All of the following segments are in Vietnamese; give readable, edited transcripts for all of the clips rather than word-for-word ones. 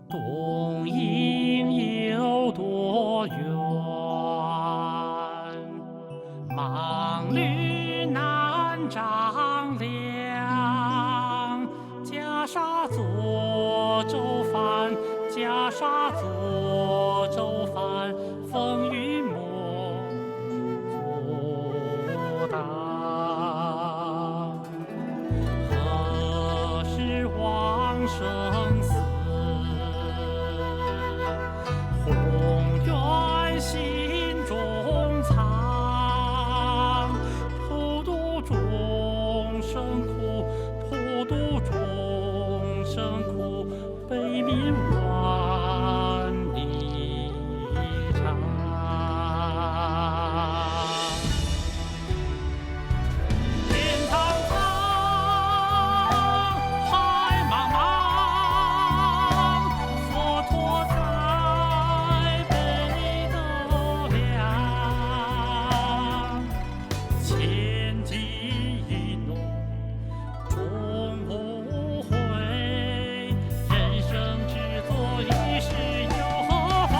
东瀛有多远？芒率难丈量。袈裟作舟帆，袈裟作舟帆，风雨莫阻挡。何时往生死？宏愿心中藏，普度众生苦，普度众生苦，悲悯万里长。天苍苍，海茫茫，佛陀在北斗量。千机一动终无悔，人生只做一世又何妨？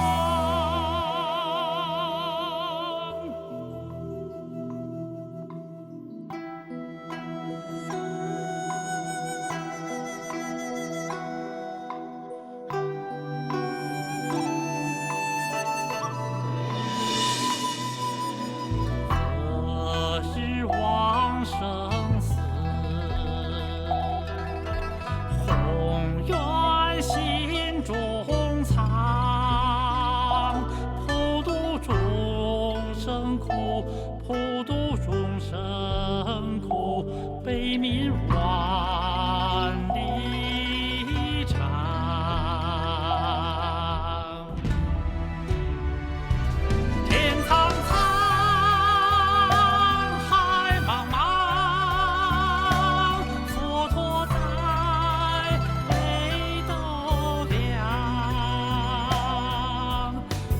何时往生死？宏愿心中藏，普度众生苦，普度众生苦，悲悯万里长。天苍苍，海茫茫，佛陀在北斗量。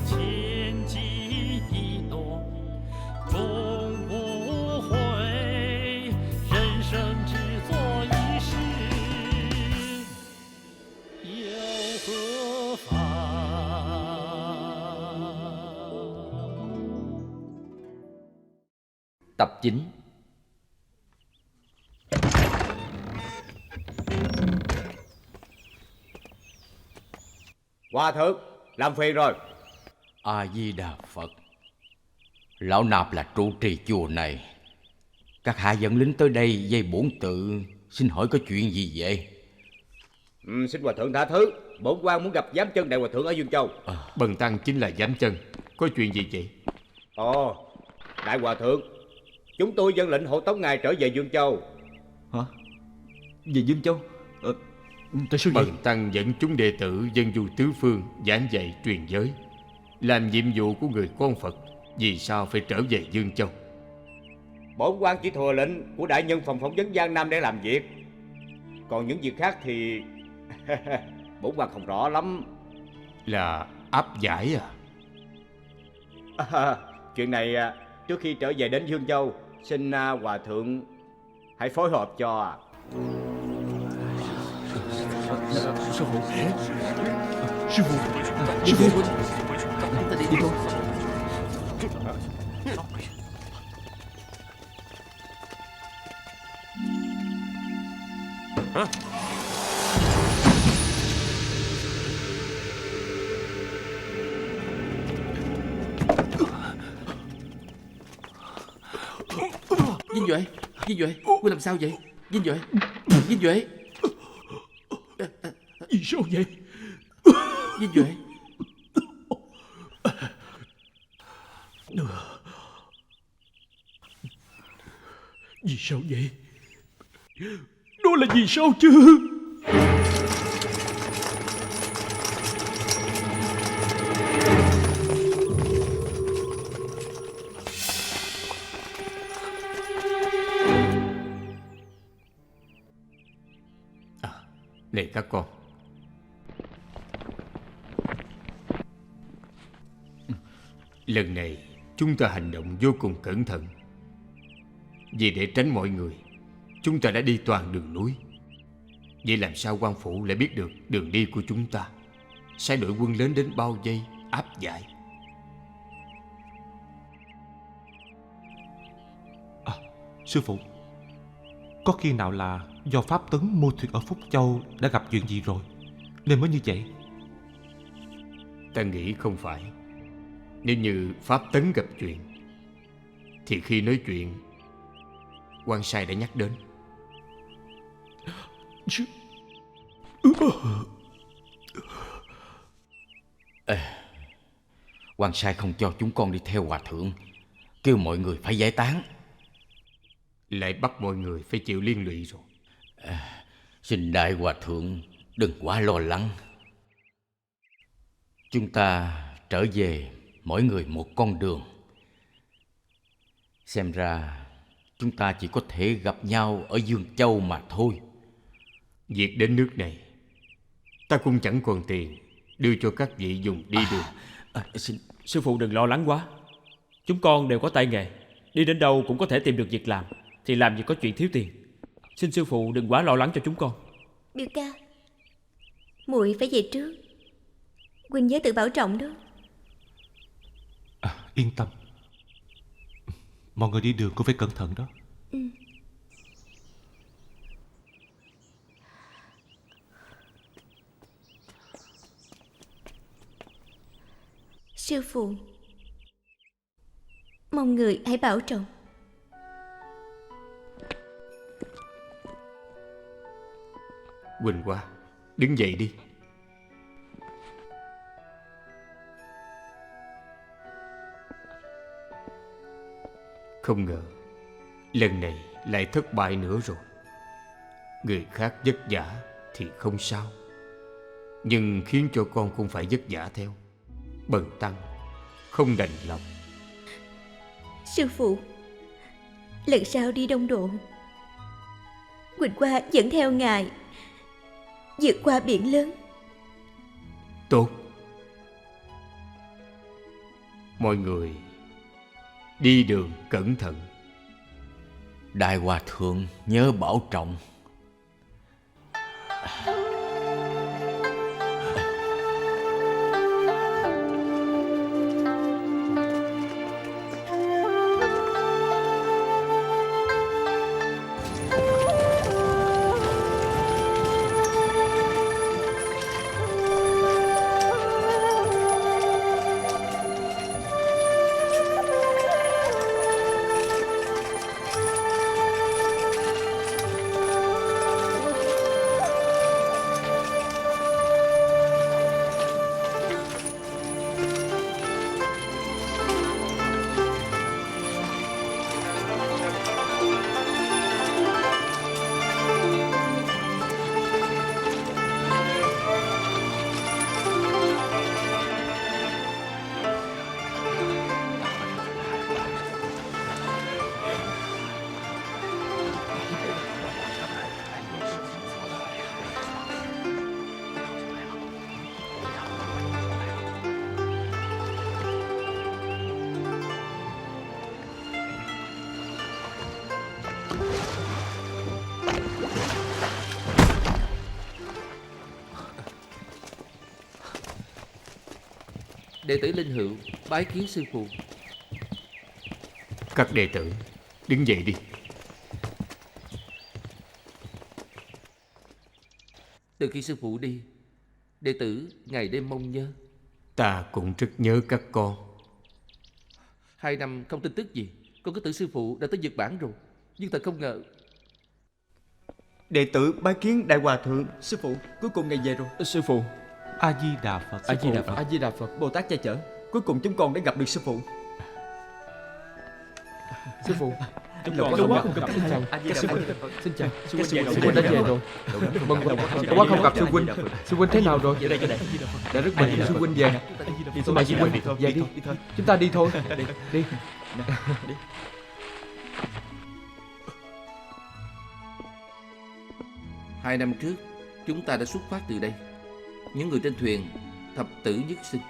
千机一动终无悔，人生只做一世又何妨？Tập 9. Hòa thượng, làm phiền rồi. A Di Đà Phật. Lão Nạp là trụ trì chùa này. Các hạ dẫn lính tới đây dây bổn tự, xin hỏi có chuyện gì vậy? Xin hòa thượng tha thứ, bổn quan muốn gặp giám chân đại hòa thượng ở Dương Châu. Bần tăng chính là giám chân. Có chuyện gì vậy? Ồ, đại hòa thượng, chúng tôi dân lệnh hộ tống ngài trở về Dương Châu. Hả? Về Dương Châu? Tại sao vậy? Bần tăng dẫn chúng đệ tử dân du tứ phương giảng dạy truyền giới, làm nhiệm vụ của người con Phật. Vì sao phải trở về Dương Châu? Bổn quan chỉ thừa lệnh của đại nhân phòng phỏng vấn Giang Nam để làm việc. Còn những việc khác thì bổn quan không rõ lắm. Là áp giải à? Chuyện này trước khi trở về đến Dương Châu, xin hòa thượng hãy phối hợp cho. Sư phụ. Sư phụ. Sư phụ. Đi thôi. Vinh Duệ, Vinh Duệ, ngươi làm sao vậy? Vinh Duệ, Vinh Duệ. Vì sao vậy? Gì vậy? Vì sao vậy? Đó là vì sao chứ? Này các con, lần này chúng ta hành động vô cùng cẩn thận. Vì để tránh mọi người, chúng ta đã đi toàn đường núi. Vậy làm sao quan phủ lại biết được đường đi của chúng ta? Sai đội quân lớn đến bao vây, áp giải. Sư phụ, có khi nào là do Pháp Tấn mua thuyền ở Phúc Châu đã gặp chuyện gì rồi nên mới như vậy? Ta nghĩ không phải. Nếu như Pháp Tấn gặp chuyện thì khi nói chuyện quan sai đã nhắc đến. Quan sai không cho chúng con đi theo hòa thượng, kêu mọi người phải giải tán. Lại bắt mọi người phải chịu liên lụy rồi. Xin đại hòa thượng đừng quá lo lắng. Chúng ta trở về mỗi người một con đường. Xem ra chúng ta chỉ có thể gặp nhau ở Dương Châu mà thôi. Việc đến nước này, ta cũng chẳng còn tiền đưa cho các vị dùng đi đường. Sư phụ đừng lo lắng quá. Chúng con đều có tay nghề, đi đến đâu cũng có thể tìm được việc làm, thì làm gì có chuyện thiếu tiền. Xin sư phụ đừng quá lo lắng cho chúng con. Biểu ca, muội phải về trước. Huynh nhớ tự bảo trọng đó. Yên tâm, mọi người đi đường cũng phải cẩn thận đó. Sư phụ, mong người hãy bảo trọng. Quỳnh Hoa, đứng dậy đi. Không ngờ lần này lại thất bại nữa rồi. Người khác vất vả thì không sao, nhưng khiến cho con cũng phải vất vả theo. Bần tăng không đành lòng. Sư phụ, lần sau đi Đông Độ, Quỳnh Hoa dẫn theo ngài vượt qua biển lớn. Tốt. Mọi người đi đường cẩn thận. Đại hòa thượng nhớ bảo trọng. Đệ tử Linh Hữu bái kiến sư phụ. Các đệ tử đứng dậy đi. Từ khi sư phụ đi, đệ tử ngày đêm mong nhớ. Ta cũng rất nhớ các con. 2 năm không tin tức gì, con cứ tưởng sư phụ đã tới Nhật Bản rồi. Nhưng thật không ngờ. đệ tử bái kiến đại hòa thượng. Sư phụ, cuối cùng ngày về rồi. Sư phụ. A Di Đà Phật. A Di Đà Phật. A Di Đà Phật, Bồ Tát che chở. Cuối cùng chúng con đã gặp được sư phụ. Sư phụ. Chúng Lâu con quá không gặp. Xin chào. Sư huynh, Xin chào. sư huynh Sư huynh đã về rồi. Mừng quá không gặp sư huynh. Sư huynh thế nào rồi? Đã rất mừng sư huynh về. Mời sư huynh về đi. Chúng ta đi thôi. Đi. Hai năm trước, chúng ta đã xuất phát từ đây. Những người trên thuyền thập tử nhất sinh,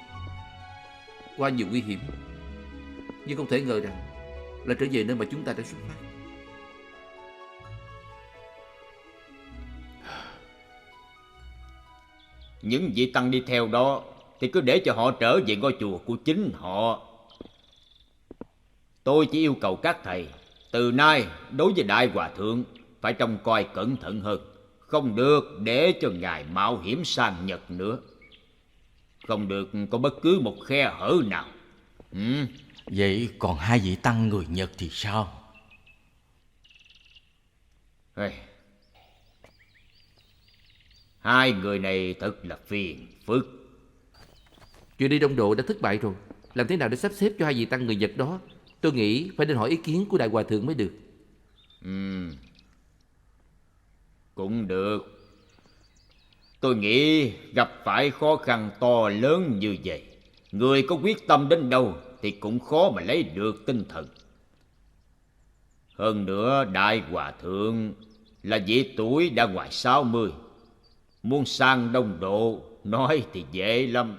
qua nhiều nguy hiểm, nhưng không thể ngờ rằng là trở về nơi mà chúng ta đã xuất phát. Những vị tăng đi theo đó thì cứ để cho họ trở về ngôi chùa của chính họ. Tôi chỉ yêu cầu các thầy từ nay đối với đại hòa thượng phải trông coi cẩn thận hơn, không được để cho ngài mạo hiểm sang Nhật nữa, không được có bất cứ một khe hở nào. Vậy còn hai vị tăng người Nhật thì sao? Hai người này thật là phiền phức. Chuyện đi Đông Độ đã thất bại rồi. Làm thế nào để sắp xếp cho hai vị tăng người Nhật đó? Tôi nghĩ phải nên hỏi ý kiến của đại hòa thượng mới được. Cũng được. Tôi nghĩ gặp phải khó khăn to lớn như vậy, người có quyết tâm đến đâu thì cũng khó mà lấy được tinh thần. Hơn nữa đại hòa thượng là vị tuổi đã ngoài 60, muốn sang Đông Độ nói thì dễ lắm.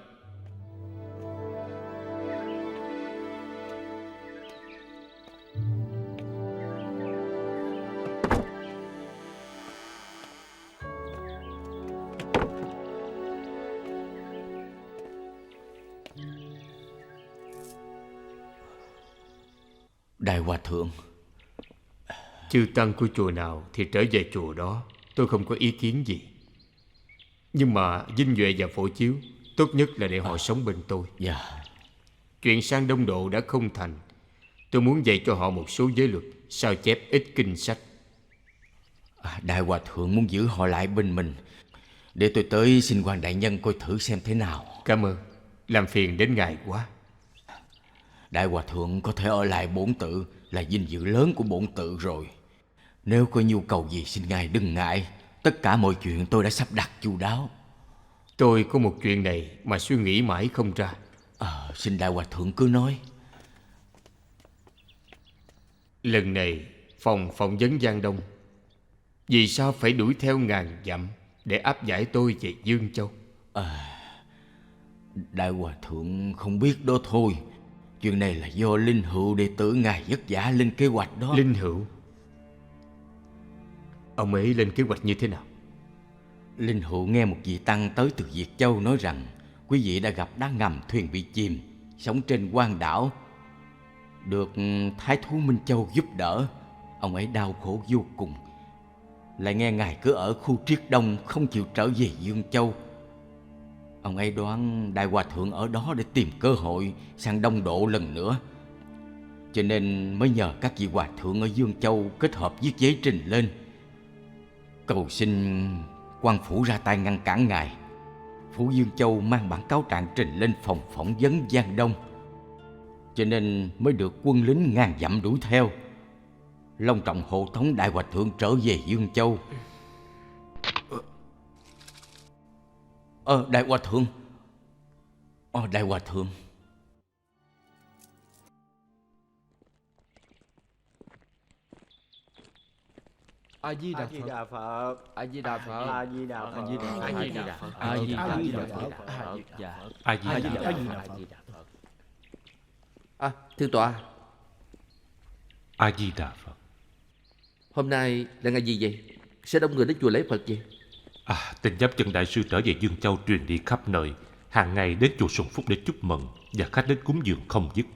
Đại hòa thượng. Chư tăng của chùa nào thì trở về chùa đó, tôi không có ý kiến gì. Nhưng mà Vinh Duệ và Phổ Chiếu tốt nhất là để họ sống bên tôi. Dạ. Chuyện sang Đông Độ đã không thành, tôi muốn dạy cho họ một số giới luật, sao chép ít kinh sách. Đại hòa thượng muốn giữ họ lại bên mình, để tôi tới xin quan đại nhân coi thử xem thế nào. Cảm ơn, làm phiền đến ngài quá. Đại hòa thượng có thể ở lại bổn tự là vinh dự lớn của bổn tự rồi. Nếu có nhu cầu gì xin ngài đừng ngại, tất cả mọi chuyện tôi đã sắp đặt chu đáo. Tôi có một chuyện này mà suy nghĩ mãi không ra. Xin đại hòa thượng cứ nói. Lần này phòng phỏng vấn Giang Đông, vì sao phải đuổi theo ngàn dặm để áp giải tôi về Dương Châu? Đại hòa thượng không biết đó thôi. Chuyện này là do Linh Hữu đệ tử ngài vất vả lên kế hoạch đó. Linh Hữu? Ông ấy lên kế hoạch như thế nào? Linh Hữu nghe một vị tăng tới từ Việt Châu nói rằng quý vị đã gặp đá ngầm thuyền bị chìm, sống trên hoang đảo, được Thái thú Minh Châu giúp đỡ. Ông ấy đau khổ vô cùng. Lại nghe ngài cứ ở khu Triết Đông, không chịu trở về Dương Châu. Ông ấy đoán đại hòa thượng ở đó để tìm cơ hội sang Đông Độ lần nữa, cho nên mới nhờ các vị hòa thượng ở Dương Châu kết hợp viết giấy trình lên, cầu xin quan phủ ra tay ngăn cản ngài. Phủ Dương Châu mang bản cáo trạng trình lên phòng phỏng vấn Giang Đông, cho nên mới được quân lính ngàn dặm đuổi theo, long trọng hộ tống đại hòa thượng trở về Dương Châu. Đại hòa thượng. Đại hòa thượng. A Di Đà Phật. A Di Đà Phật. A Di Đà Phật. A Di Đà Phật. A Di Đà Phật. A Di Đà Phật. A Di Đà Phật. A Di Đà Phật. Thưa tọa, A Di Đà Phật. hôm nay là ngày gì vậy? Sẽ đông người đến chùa lễ Phật vậy? Tin Giáp Chân đại sư trở về Dương Châu truyền đi khắp nơi, hàng ngày đến chùa Xuân Phúc để chúc mừng, và khách đến cúng dường không dứt.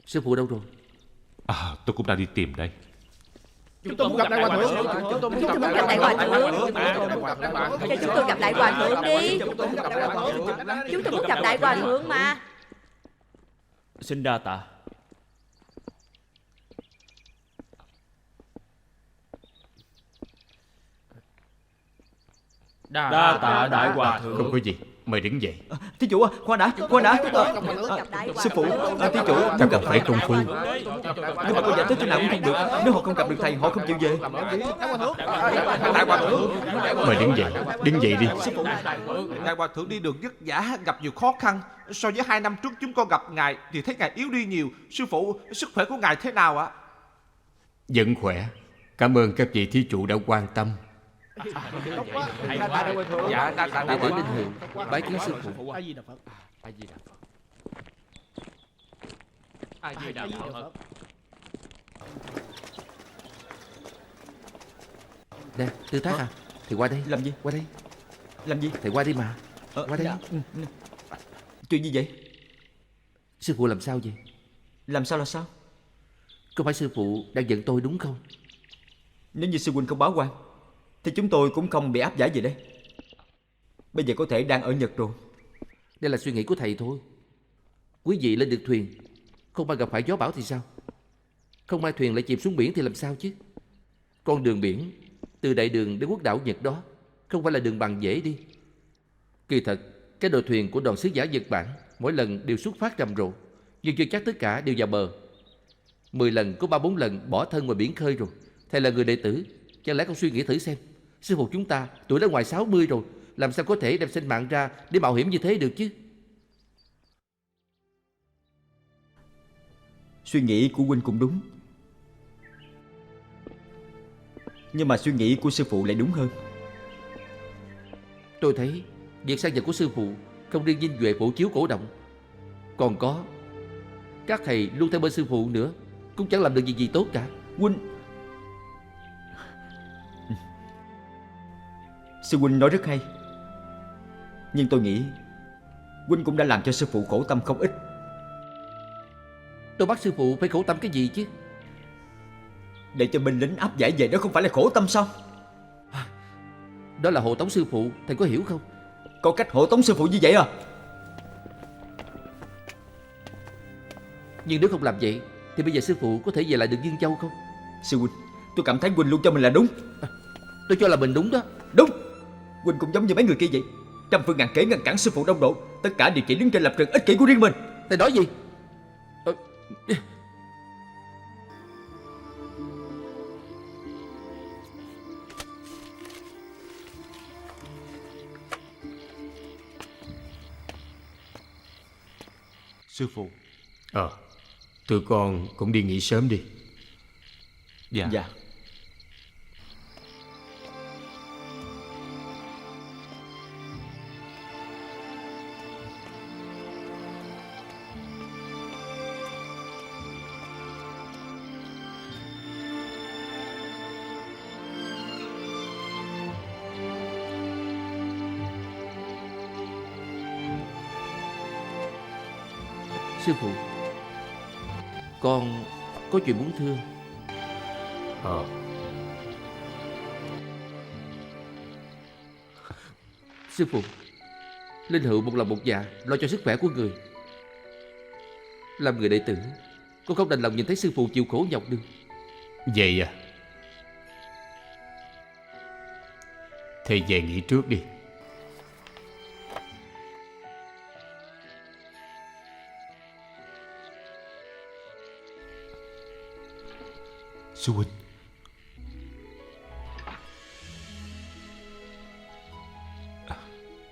Sư phụ đâu rồi? Tôi cũng đang đi tìm đây. Chúng tôi muốn gặp đại hòa thượng. Chúng tôi muốn gặp đại hòa thượng. Cho chúng tôi gặp đại hòa thượng đi. Chúng tôi muốn gặp đại hòa thượng mà. Xin đa tạ. Đa tạ đại hòa thượng. Không có gì, mời đứng dậy. Thí chủ, khoan đã. Sư phụ, thí chủ Ta còn phải công phu. nhưng mà con giải thích thế nào cũng không được. Nếu họ không gặp được thầy, họ không chịu về. Mời đứng dậy đi. Đại hòa thượng đi đường vất vả, gặp nhiều khó khăn. So với 2 năm trước chúng con gặp ngài thì thấy ngài yếu đi nhiều. Sư phụ, sức khỏe của ngài thế nào ạ? Vẫn khỏe. Cảm ơn các vị thí chủ đã quan tâm. Dạ, Đệ tử Linh Hữu bái kiến sư phụ. Nè, Tư Thác à, thì qua đây. Làm gì? Qua đây. Làm gì? Thầy qua đi mà. Qua đây. Chuyện gì vậy? Sư phụ làm sao vậy? Làm sao là sao? Có phải sư phụ đang giận tôi đúng không? Nếu như sư huynh không báo quan thì chúng tôi cũng không bị áp giải về đây. Bây giờ có thể đang ở Nhật rồi. Đây là suy nghĩ của thầy thôi. Quý vị lên được thuyền, không may gặp phải gió bão thì sao? Không may thuyền lại chìm xuống biển thì làm sao chứ? Con đường biển từ đại đường đến quốc đảo Nhật đó không phải là đường bằng dễ đi. Kỳ thật, cái đội thuyền của đoàn sứ giả Nhật Bản mỗi lần đều xuất phát rầm rộ, nhưng chưa chắc tất cả đều vào bờ. 10 lần có 3-4 lần bỏ thân ngoài biển khơi rồi. Thầy là người đệ tử, chẳng lẽ không suy nghĩ thử xem, sư phụ chúng ta tuổi đã ngoài 60 rồi, làm sao có thể đem sinh mạng ra để mạo hiểm như thế được chứ? Suy nghĩ của huynh cũng đúng, nhưng mà suy nghĩ của sư phụ lại đúng hơn. Tôi thấy việc sang Nhật của sư phụ không riêng vinh duệ phổ chiếu cổ động, còn có các thầy luôn theo bên sư phụ nữa, cũng chẳng làm được gì tốt cả. Huynh, sư huynh nói rất hay, nhưng tôi nghĩ huynh cũng đã làm cho sư phụ khổ tâm không ít. Tôi bắt sư phụ phải khổ tâm cái gì chứ? Để cho binh lính áp giải về đó không phải là khổ tâm sao? Đó là hộ tống sư phụ, thầy có hiểu không? Có cách hộ tống sư phụ như vậy à? Nhưng nếu không làm vậy thì bây giờ sư phụ có thể về lại được Dương Châu không? Sư huynh, tôi cảm thấy huynh luôn cho mình là đúng. Tôi cho là mình đúng đó. Đúng, huynh cũng giống như mấy người kia vậy, trăm phương ngàn kế ngăn cản sư phụ đông độ, tất cả đều chỉ đứng trên lập trường ích kỷ của riêng mình. Thầy nói gì? Sư phụ. Tụi con cũng đi nghỉ sớm đi. Dạ. Dạ. Sư phụ, con có chuyện muốn thưa. Sư phụ, Linh Hữu một lòng một dạ lo cho sức khỏe của người. Làm người đệ tử, con không đành lòng nhìn thấy sư phụ chịu khổ nhọc được. Vậy à? Thầy về nghỉ trước đi. Sư huynh.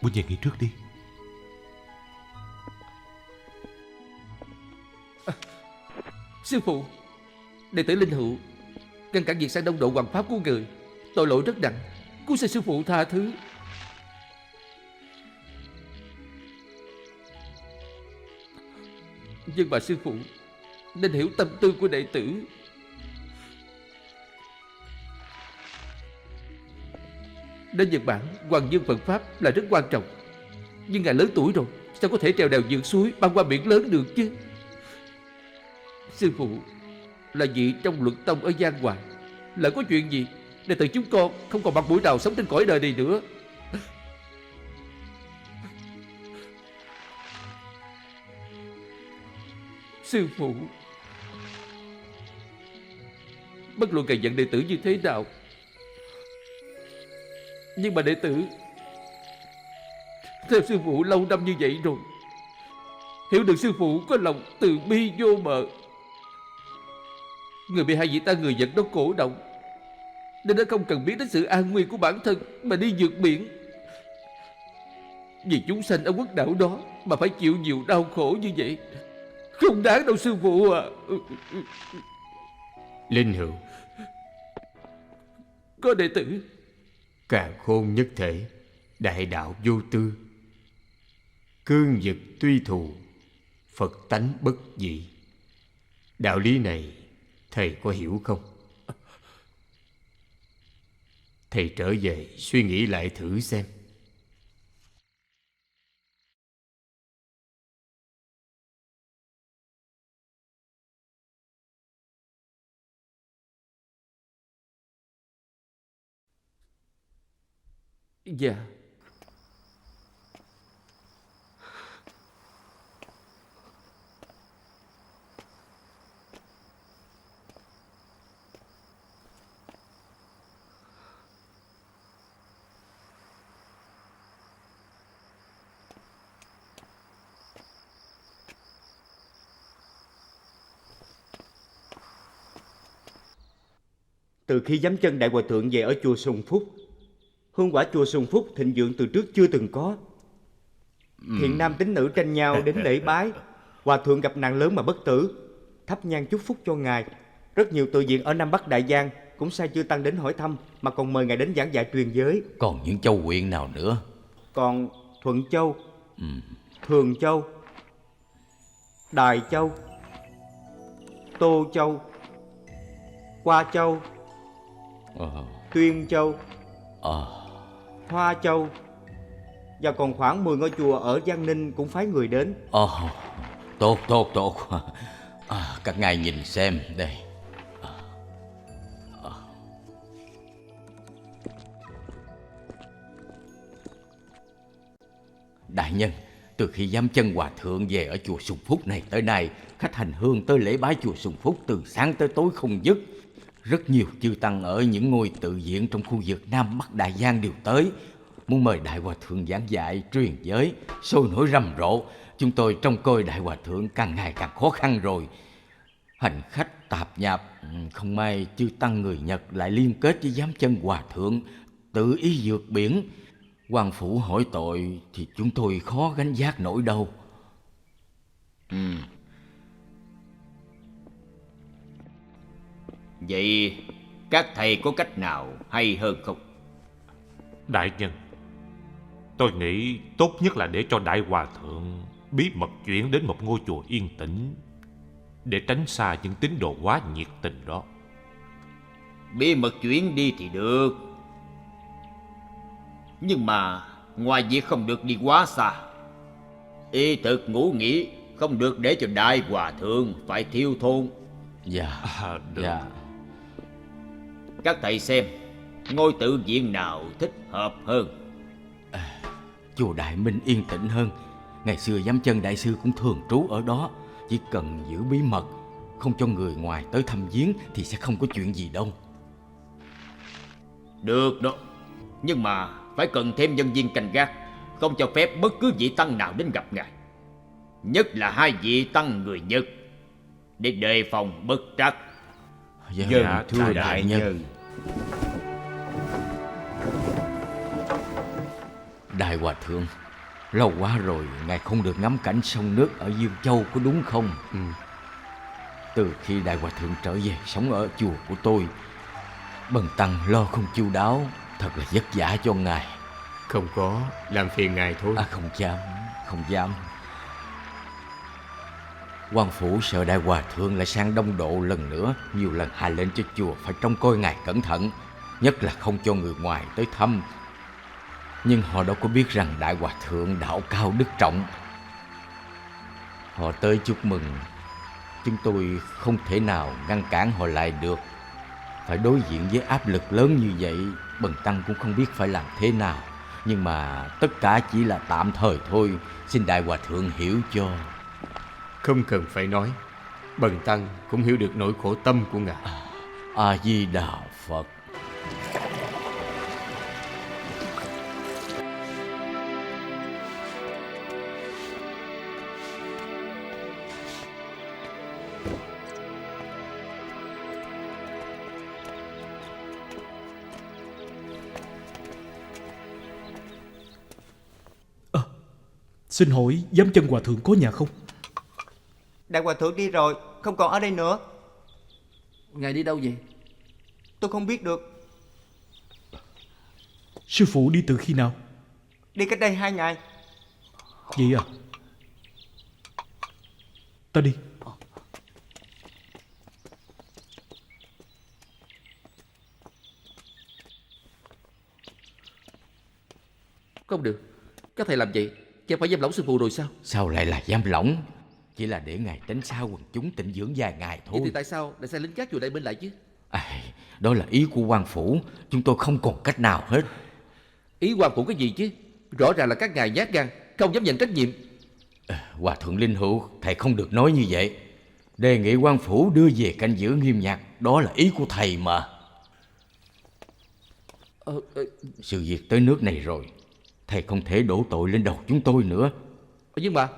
Huynh về nghỉ trước đi. Sư phụ, đệ tử Linh Hữu ngăn cản việc sang đông độ hoàng pháp của người, tội lỗi rất nặng, cứu xin sư phụ tha thứ. Nhưng mà sư phụ nên hiểu tâm tư của đệ tử. Đến Nhật Bản, Hoàng Dương Phật Pháp là rất quan trọng, nhưng ngài lớn tuổi rồi, sao có thể trèo đèo vượt suối băng qua biển lớn được chứ? Sư phụ là vị trong luật tông ở giang hoài, lỡ có chuyện gì đệ tử chúng con không còn mặt mũi nào sống trên cõi đời này nữa. Sư phụ, bất luận ngài giận đệ tử như thế nào, nhưng mà đệ tử theo sư phụ lâu năm như vậy rồi, hiểu được sư phụ có lòng từ bi vô bờ. Người bị hai vị ta người Nhật đó cổ động, nên nó không cần biết đến sự an nguy của bản thân mà đi vượt biển. Vì chúng sanh ở quốc đảo đó mà phải chịu nhiều đau khổ như vậy, không đáng đâu sư phụ à. Linh Hữu, Có đệ tử. càn khôn nhất thể, đại đạo vô tư, cương vực tuy thù, Phật tánh bất dị. Đạo lý này thầy có hiểu không? Thầy trở về suy nghĩ lại thử xem. Dạ. Từ khi giẫm chân Đại Hòa Thượng về ở chùa Sùng Phúc, hương quả chùa Sùng Phúc thịnh vượng từ trước chưa từng có. Thiện nam tín nữ tranh nhau đến lễ bái. Hòa Thượng gặp nạn lớn mà bất tử, thắp nhang chúc phúc cho ngài. Rất nhiều tự viện ở Nam Bắc Đại Giang cũng sai chư tăng đến hỏi thăm, mà còn mời ngài đến giảng dạy truyền giới. Còn những châu huyện nào nữa? Còn Thuận Châu, Thường Châu, Đài Châu, Tô Châu, Qua Châu, Tuyên Châu, Hoa Châu, và còn khoảng 10 ngôi chùa ở Giang Ninh cũng phái người đến. Tốt. Các ngài nhìn xem đây. Đại nhân, từ khi giám chân Hòa Thượng về ở chùa Sùng Phúc này tới nay, khách hành hương tới lễ bái chùa Sùng Phúc từ sáng tới tối không dứt. Rất nhiều chư tăng ở những ngôi tự viện trong khu vực Nam Bắc Đại Giang đều tới, muốn mời Đại Hòa Thượng giảng dạy truyền giới, sôi nổi rầm rộ. Chúng tôi trông coi Đại Hòa Thượng càng ngày càng khó khăn rồi. Hành khách tạp nhạp, không may chư tăng người Nhật lại liên kết với giám chân Hòa Thượng, tự ý vượt biển. Quan phủ hỏi tội thì chúng tôi khó gánh vác nổi đâu. Vậy các thầy có cách nào hay hơn không? Đại nhân, tôi nghĩ tốt nhất là để cho Đại Hòa Thượng bí mật chuyển đến một ngôi chùa yên tĩnh, để tránh xa những tín đồ quá nhiệt tình đó. Bí mật chuyển đi thì được, nhưng mà ngoài việc không được đi quá xa, y thực ngủ nghỉ không được để cho Đại Hòa Thượng phải thiếu thốn. Dạ. Được. Dạ. Các thầy xem ngôi tự viện nào thích hợp hơn. Chùa Đại Minh yên tĩnh hơn. Ngày xưa giám chân đại sư cũng thường trú ở đó. Chỉ cần giữ bí mật, không cho người ngoài tới thăm viếng thì sẽ không có chuyện gì đâu. Được đó, nhưng mà phải cần thêm nhân viên canh gác, không cho phép bất cứ vị tăng nào đến gặp ngài, nhất là hai vị tăng người Nhật, để đề phòng bất trắc. Dạ, thưa đại nhân. Đại Hòa Thượng, lâu quá rồi ngài không được ngắm cảnh sông nước ở Dương Châu, có đúng không? Từ khi Đại Hòa Thượng trở về sống ở chùa của tôi, bần tăng lo không chu đáo, thật là vất vả cho ngài. Không có, làm phiền ngài thôi. Không dám. Quan phủ sợ Đại Hòa Thượng lại sang Đông Độ lần nữa, nhiều lần hạ lệnh cho chùa phải trông coi ngài cẩn thận, nhất là không cho người ngoài tới thăm. Nhưng họ đâu có biết rằng Đại Hòa Thượng đạo cao đức trọng. Họ tới chúc mừng, chúng tôi không thể nào ngăn cản họ lại được. Phải đối diện với áp lực lớn như vậy, bần tăng cũng không biết phải làm thế nào. Nhưng mà tất cả chỉ là tạm thời thôi, xin Đại Hòa Thượng hiểu cho. Không cần phải nói, bần tăng cũng hiểu được nỗi khổ tâm của ngài. A Di Đà Phật. Xin hỏi giám chân hòa thượng có nhà không? Đại hòa thượng đi rồi, không còn ở đây nữa. Ngài đi đâu vậy? Tôi không biết được. Sư phụ đi từ khi nào? Đi cách đây 2 ngày. Vậy à? Ta đi. Không được, các thầy làm vậy chẳng phải giam lỏng sư phụ rồi sao? Sao lại là giam lỏng? Chỉ là để ngài tránh xa quần chúng tịnh dưỡng vài ngày thôi. Vậy thì tại sao lại sai lính gác chùa Đại Minh lại chứ? Đó là ý của quan phủ. Chúng tôi không còn cách nào hết. Ý quan phủ cái gì chứ? Rõ ràng là các ngài nhát gan, không dám nhận trách nhiệm. Hòa thượng Linh Hữu, thầy không được nói như vậy. Đề nghị quan phủ đưa về canh giữ nghiêm ngặt. Đó là ý của thầy mà. Sự việc tới nước này rồi, thầy không thể đổ tội lên đầu chúng tôi nữa. Nhưng mà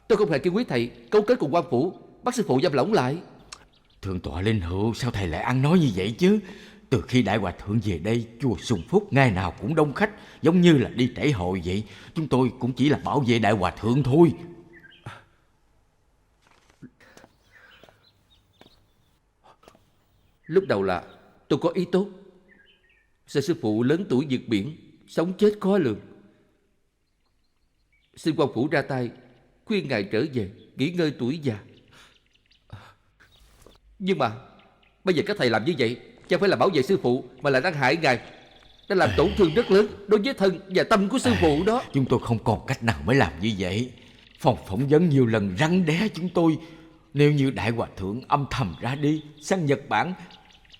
tôi không hề kiên quyết thầy cấu kết cùng quan phủ bắt sư phụ giam lỏng lại. Thượng tọa Linh Hữu, sao thầy lại ăn nói như vậy chứ? Từ khi đại hòa thượng về đây, chùa Sùng Phúc ngày nào cũng đông khách, giống như là đi trễ hội vậy. Chúng tôi cũng chỉ là bảo vệ đại hòa thượng thôi. Lúc đầu là tôi có ý tốt, sợ sư phụ lớn tuổi vượt biển, sống chết khó lường. Xin quan phủ ra tay khuyên ngài trở về nghỉ ngơi tuổi già. Nhưng mà bây giờ các thầy làm như vậy chẳng phải là bảo vệ sư phụ, mà là đang hại ngài, đang làm tổn thương rất lớn đối với thân và tâm của sư phụ đó. Chúng tôi không còn cách nào mới làm như vậy. Phòng phỏng vấn nhiều lần răn đe chúng tôi, nếu như đại hòa thượng âm thầm ra đi sang Nhật Bản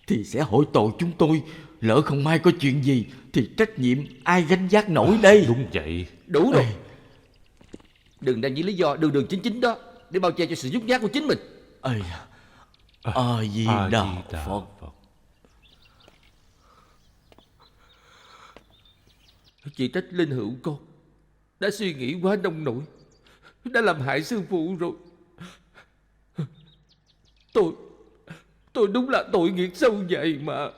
thì sẽ hỏi tội chúng tôi. Lỡ không may có chuyện gì thì trách nhiệm ai gánh vác nổi đây? Đúng vậy. Đủ rồi. Đừng đang những lý do đường đường chính chính đó để bao che cho sự nhút nhát của chính mình. A Di Đà Phật. Chỉ trách Linh Hữu con đã suy nghĩ quá nông nổi, đã làm hại sư phụ rồi. Tôi đúng là tội nghiệp sâu dày mà.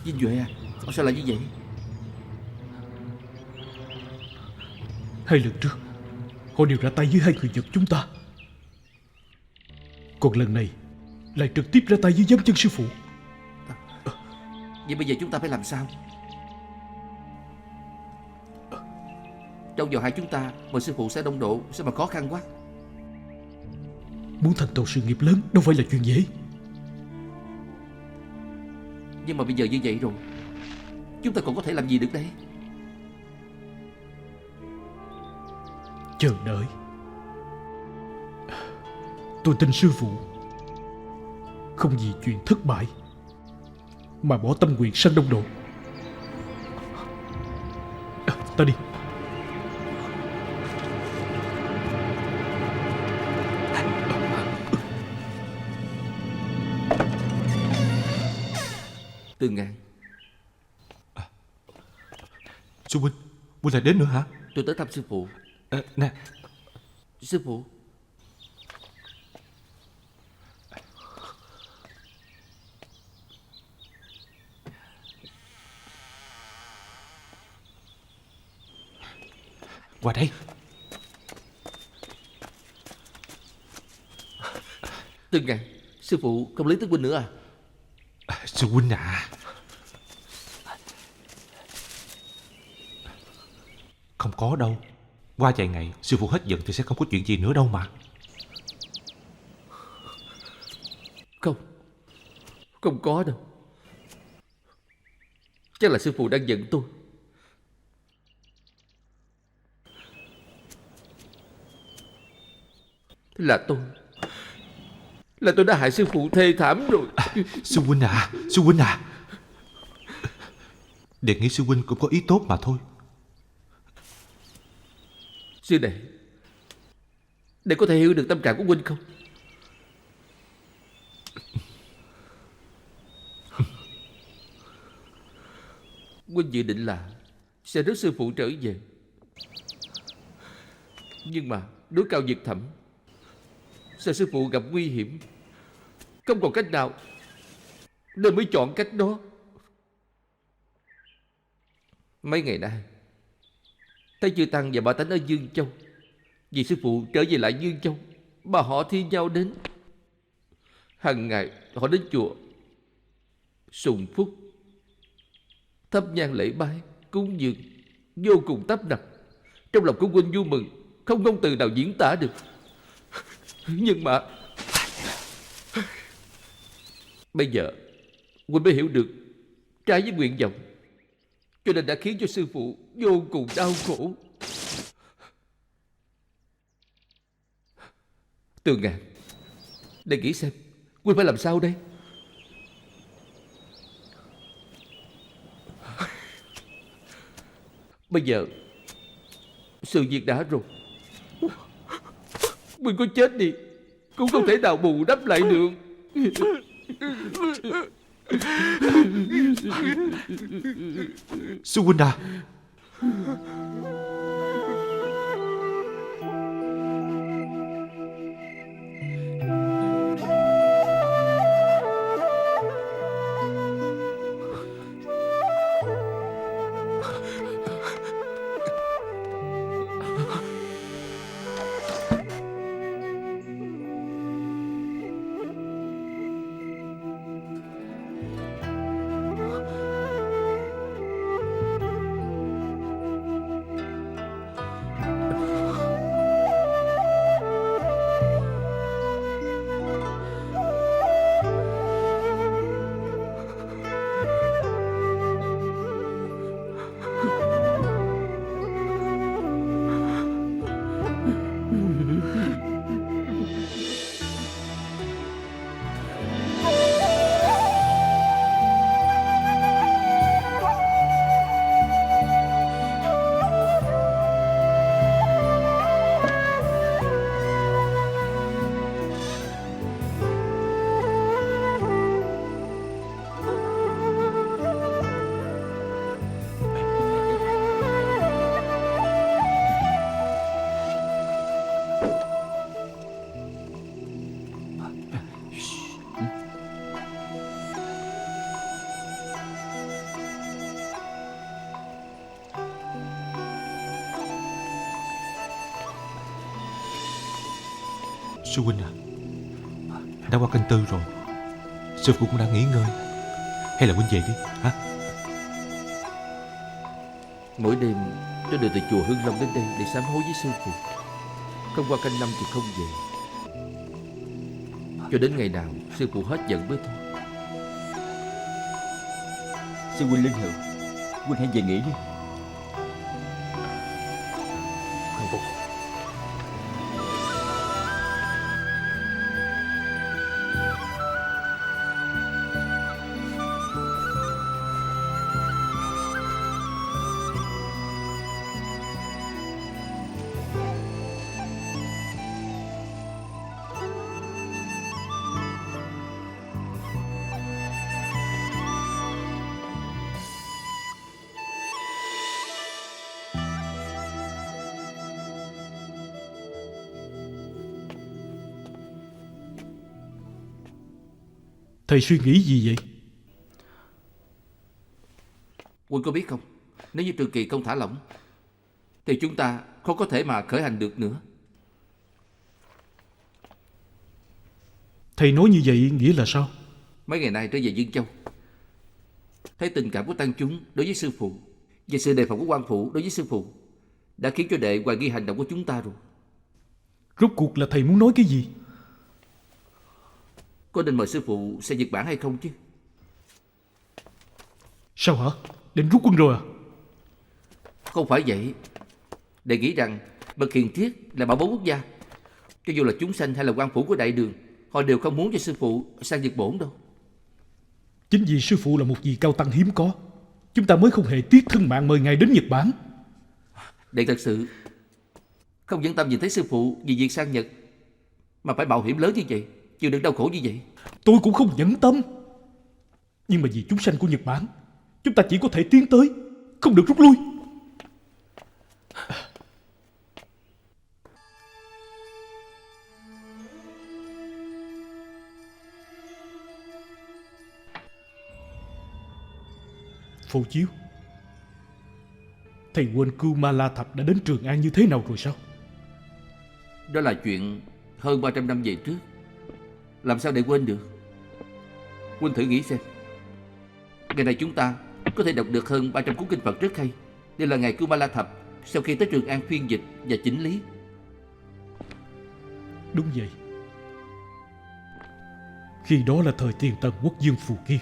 Vinh Duệ à, sao lại như vậy? 2 lần trước họ đều ra tay với 2 người Nhật chúng ta, còn lần này lại trực tiếp ra tay với giám chân sư phụ. Vậy bây giờ chúng ta phải làm sao? Trong vào hai chúng ta mời sư phụ sẽ đông độ, sao mà khó khăn quá. Muốn thành tựu sự nghiệp lớn đâu phải là chuyện dễ. Nhưng mà bây giờ như vậy rồi, chúng ta còn có thể làm gì được đây? Chờ đợi. Tôi tin sư phụ không vì chuyện thất bại mà bỏ tâm nguyện sang đông độ. Ta đi. Từ Ngạn. Sư huynh lại đến nữa hả? Tôi tới thăm sư phụ. Nè Sư phụ. Qua đây. Từ Ngạn, sư phụ không lấy Tướng huynh nữa à? Sư huynh à, không có đâu. Qua vài ngày sư phụ hết giận thì sẽ không có chuyện gì nữa đâu mà. Không có đâu. Chắc là sư phụ đang giận tôi. Là tôi đã hại sư phụ thê thảm rồi. Sư huynh à, đề nghị sư huynh cũng có ý tốt mà thôi. Sư đệ, để có thể hiểu được tâm trạng của huynh không? Huynh dự định là sẽ rước sư phụ trở về, nhưng mà núi cao vực thẳm, sợ sư phụ gặp nguy hiểm, không còn cách nào nên mới chọn cách đó. Mấy ngày nay thấy chư Tăng và Bà Tánh ở Dương Châu, vì sư phụ trở về lại Dương Châu mà họ thi nhau đến. Hằng ngày họ đến chùa sùng phúc, thắp nhang lễ bái, cúng dường, vô cùng tấp nập. Trong lòng của huynh vui mừng, không ngôn từ nào diễn tả được. Nhưng mà bây giờ huynh mới hiểu được trái với nguyện vọng, cho nên đã khiến cho sư phụ vô cùng đau khổ. Tường Ngạn, để nghĩ xem huynh phải làm sao đây? Bây giờ sự việc đã rồi, huynh có chết đi cũng không thể nào bù đắp lại được. Sư huynh à, sư huynh à, đã qua canh tư rồi, sư phụ cũng đã nghỉ ngơi, hay là huynh về đi hả? Mỗi đêm tôi đều từ chùa Hưng Long đến đây để sám hối với sư phụ. Không qua canh năm thì không về, cho đến ngày nào sư phụ hết giận mới thôi. Sư huynh Linh Hữu, huynh hãy về nghỉ đi. Thầy suy nghĩ gì vậy? Huynh có biết không, nếu như Trường Kỳ không thả lỏng thì chúng ta không có thể mà khởi hành được nữa. Thầy nói như vậy nghĩa là sao? Mấy ngày nay trở về Dương Châu, thấy tình cảm của tăng chúng đối với sư phụ và sự đề phòng của quan phủ đối với sư phụ đã khiến cho đệ hoài nghi hành động của chúng ta rồi. Rốt cuộc là thầy muốn nói cái gì? Có nên mời sư phụ sang Nhật Bản hay không chứ? Sao hả? Định rút quân rồi à? Không phải vậy. Đệ nghĩ rằng bậc hiền thiết là bảo bối quốc gia. Cho dù là chúng sanh hay là quan phủ của đại đường, họ đều không muốn cho sư phụ sang Nhật Bổn đâu. Chính vì sư phụ là một vị cao tăng hiếm có, chúng ta mới không hề tiếc thân mạng mời ngài đến Nhật Bản. Đệ thật sự không nhẫn tâm nhìn thấy sư phụ vì việc sang Nhật mà phải mạo hiểm lớn như vậy, chịu đựng đau khổ như vậy. Tôi cũng không nhẫn tâm. Nhưng mà vì chúng sanh của Nhật Bản, chúng ta chỉ có thể tiến tới, không được rút lui. Phổ Chiếu, thầy quên Kumala Thập đã đến Trường An như thế nào rồi sao? Đó là chuyện hơn 300 năm về trước, làm sao để quên được. Huynh thử nghĩ xem, ngày này chúng ta có thể đọc được hơn 300 cuốn kinh Phật rất hay. Đây là ngày Kumala Thập sau khi tới Trường An phiên dịch và chỉnh lý. Đúng vậy. Khi đó là thời tiền Tần Quốc vương Phù Kiên.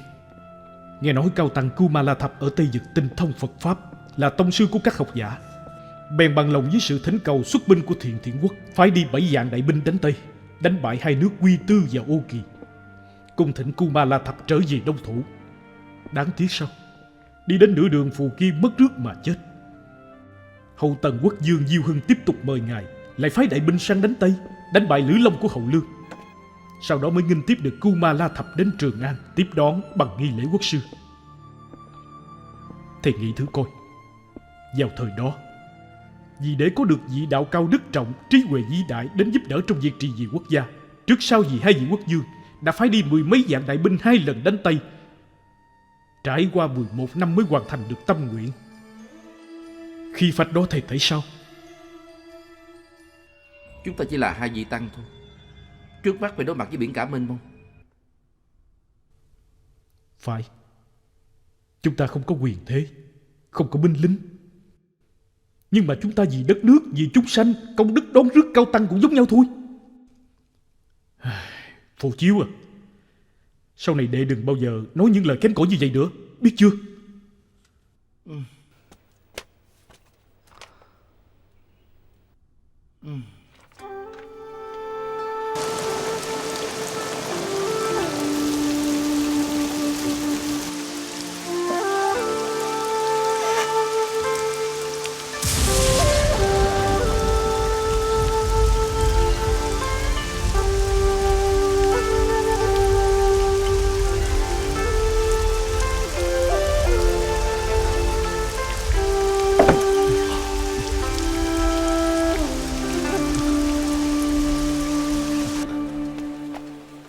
Nghe nói cao tăng Kumala Thập ở Tây Dực tinh thông Phật Pháp, là tông sư của các học giả, bèn bằng lòng với sự thỉnh cầu xuất binh của Thiện Thiện Quốc, phái đi 7 vạn đại binh đánh Tây, đánh bại hai nước Quy Tư và Ô Kỳ, cung thỉnh Kumala Thập trở về Đông Thủ. Đáng tiếc sao, đi đến nửa đường Phù Kiên mất nước mà chết. Hậu Tần Quốc vương Diêu Hưng tiếp tục mời ngài, lại phái đại binh sang đánh Tây, đánh bại Lữ Long của Hậu Lương. Sau đó mới nghênh tiếp được Kumala Thập đến Trường An, tiếp đón bằng nghi lễ quốc sư. Thầy nghĩ thử coi, vào thời đó, vì để có được vị đạo cao đức trọng, trí huệ vĩ đại đến giúp đỡ trong việc trị vì quốc gia, trước sau vì hai vị quốc vương đã phái đi 10 mấy vạn đại binh 2 lần đánh Tây. Trải qua 11 năm mới hoàn thành được tâm nguyện. Khi phách đó thầy thấy sao? Chúng ta chỉ là hai vị tăng thôi, trước mắt phải đối mặt với biển cả mênh mông. Phải. Chúng ta không có quyền thế, không có binh lính, nhưng mà chúng ta vì đất nước, vì chúng sanh, công đức đón rước cao tăng cũng giống nhau thôi. Phổ Chiếu à, sau này đệ đừng bao giờ nói những lời kém cỏi như vậy nữa, biết chưa?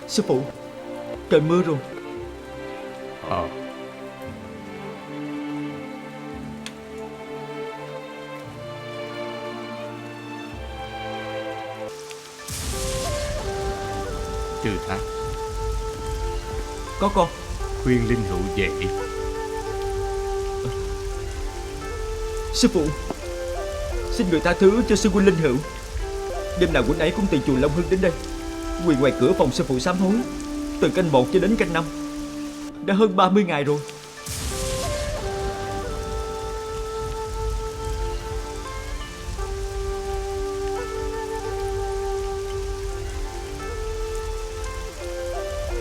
Sư phụ, trời mưa rồi. Trừ Thác, Có con. khuyên Linh Hữu về đi. Sư phụ, xin người ta thứ cho sư huynh Linh Hữu. Đêm nào huynh ấy cũng từ chùa Long Hưng đến đây, quỳ ngoài cửa phòng sư phụ sám hối, từ canh 1 cho đến canh 5. Đã hơn 30 ngày rồi.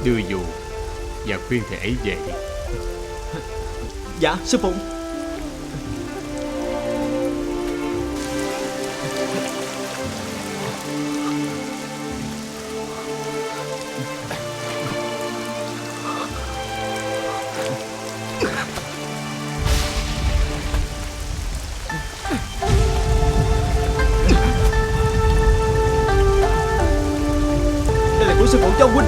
Đưa dù và khuyên thầy ấy về đi. Dạ sư phụ. Đây là của sư phụ Châu huynh.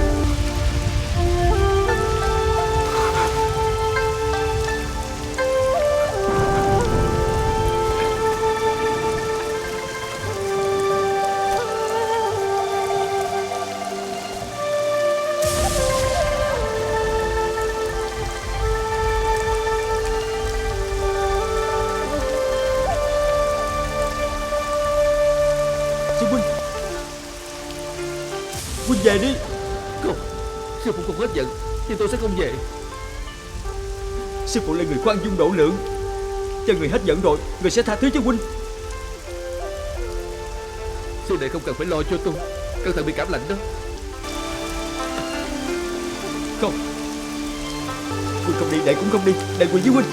Sư huynh, huynh về đi. Không, sư phụ không hết giận thì tôi sẽ không về. Sư phụ là người khoan dung độ lượng, cho người hết giận rồi, người sẽ tha thứ cho huynh. Sư đệ không cần phải lo cho tôi, cẩn thận bị cảm lạnh đó. Không, huynh không đi, đệ cũng không đi, đệ quỳ với huynh.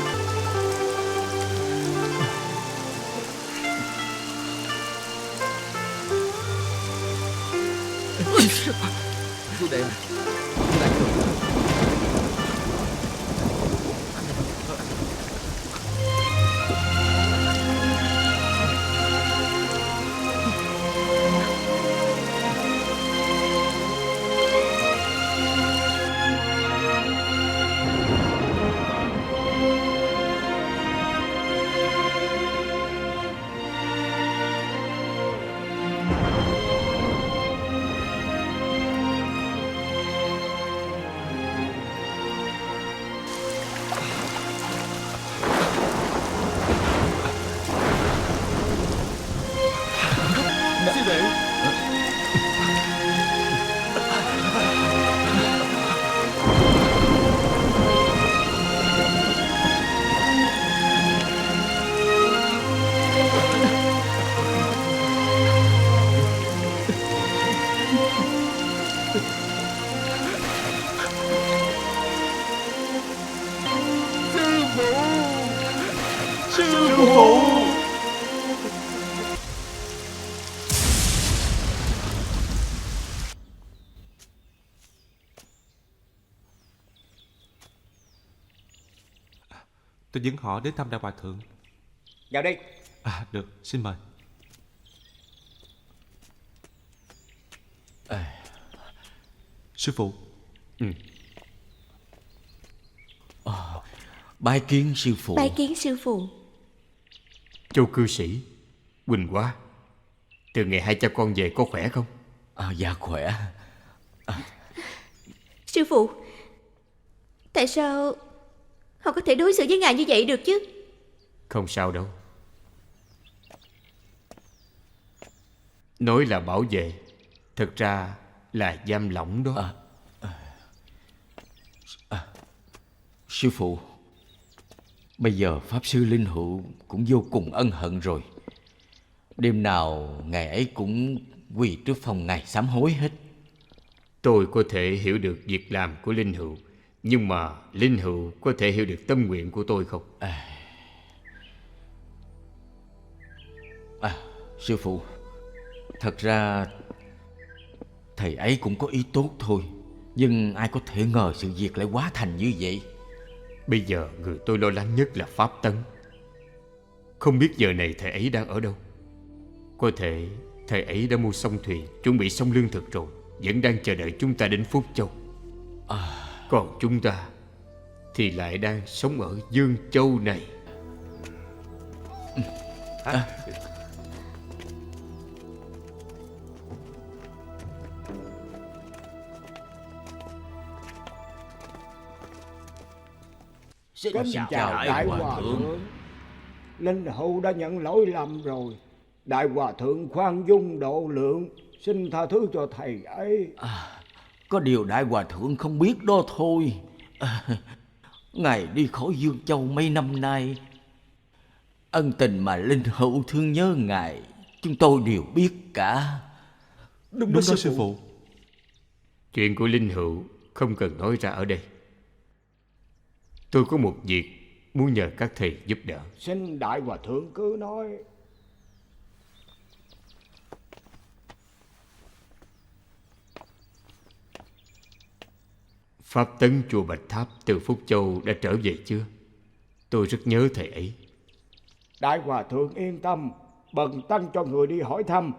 Chú Đệ, Tôi dẫn họ đến thăm Đại Hòa Thượng. Vào đây. Được, xin mời. Sư phụ. Bái kiến sư phụ. Bái kiến sư phụ. Châu cư sĩ, Quỳnh Hoa, từ ngày hai cha con về có khỏe không? Dạ khỏe. Sư phụ, tại sao họ có thể đối xử với ngài như vậy được chứ? Không sao đâu. Nói là bảo vệ, thực ra là giam lỏng đó. Sư phụ, bây giờ Pháp Sư Linh Hữu cũng vô cùng ân hận rồi. Đêm nào ngày ấy cũng quỳ trước phòng ngài sám hối hết. Tôi có thể hiểu được việc làm của Linh Hữu, nhưng mà Linh Hữu có thể hiểu được tâm nguyện của tôi không? Sư phụ, thật ra thầy ấy cũng có ý tốt thôi, nhưng ai có thể ngờ sự việc lại quá thành như vậy. Bây giờ người tôi lo lắng nhất là Pháp Tấn. Không biết giờ này thầy ấy đang ở đâu. Có thể thầy ấy đã mua xong thuyền, chuẩn bị xong lương thực rồi, vẫn đang chờ đợi chúng ta đến Phúc Châu. Còn chúng ta thì lại đang sống ở Dương Châu này. Xin chào Đại Hòa Thượng. Linh Hữu đã nhận lỗi lầm rồi. Đại Hòa Thượng khoan dung độ lượng, xin tha thứ cho thầy ấy. Có điều Đại Hòa Thượng không biết đó thôi. Ngài đi khỏi Dương Châu mấy năm nay, ân tình mà Linh Hữu thương nhớ ngài chúng tôi đều biết cả. Đúng đó sư phụ. Chuyện của Linh Hữu không cần nói ra ở đây. Tôi có một việc muốn nhờ các thầy giúp đỡ. Xin Đại Hòa Thượng cứ nói. Pháp Tấn chùa Bạch Tháp từ Phúc Châu đã trở về chưa? Tôi rất nhớ thầy ấy. Đại Hòa Thượng yên tâm, bần tăng cho người đi hỏi thăm.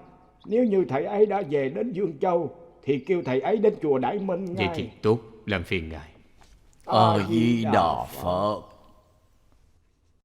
Nếu như thầy ấy đã về đến Dương Châu thì kêu thầy ấy đến chùa Đại Minh ngay. Vậy thì tốt, làm phiền ngài. A Di Đà Phật.